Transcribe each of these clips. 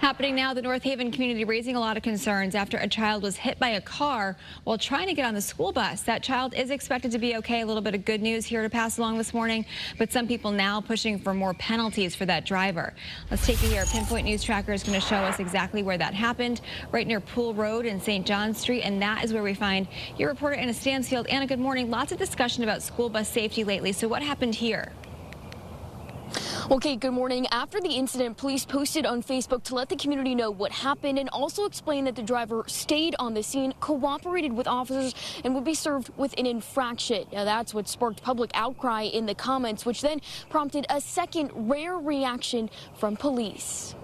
Happening now, the North Haven community raising a lot of concerns after a child was hit by a car while trying to get on the school bus. That child is expected to be okay. A little bit of good news here to pass along this morning, but some people now pushing for more penalties for that driver. Let's take it here. Pinpoint News Tracker is going to show us exactly where that happened, right near Pool Road and St. John Street, and that is where we find your reporter Anna Stansfield. Anna, good morning. Lots of discussion about school bus safety lately, so what happened here? Well, Kate, good morning. After the incident, police posted on Facebook to let the community know what happened and also explain that the driver stayed on the scene, cooperated with officers, and would be served with an infraction. Now, that's what sparked public outcry in the comments, which then prompted a second rare reaction from police.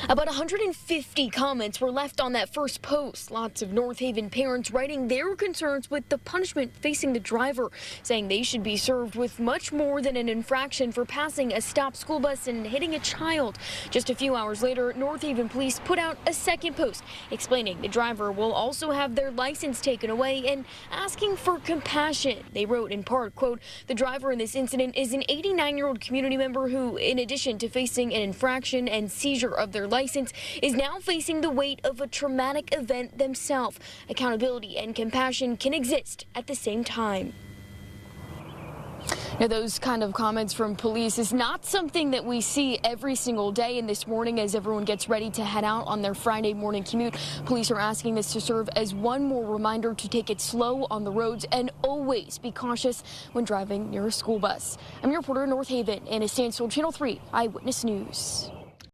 About 150 comments were left on that first post. Lots of North Haven parents writing their concerns with the punishment facing the driver, saying they should be served with much more than an infraction for passing a stopped school bus and hitting a child. Just a few hours later, North Haven police put out a second post explaining the driver will also have their license taken away and asking for compassion. They wrote in part, quote, "The driver in this incident is an 89-year-old community member who, in addition to facing an infraction and seizure of their license, is now facing the weight of a traumatic event themselves. Accountability and compassion can exist at the same time." Now, those kind of comments from police is not something that we see every single day. And this morning, as everyone gets ready to head out on their Friday morning commute, police are asking this to serve as one more reminder to take it slow on the roads and always be cautious when driving near a school bus. I'm your reporter in North Haven, Anna Stansfield, Channel 3 Eyewitness News.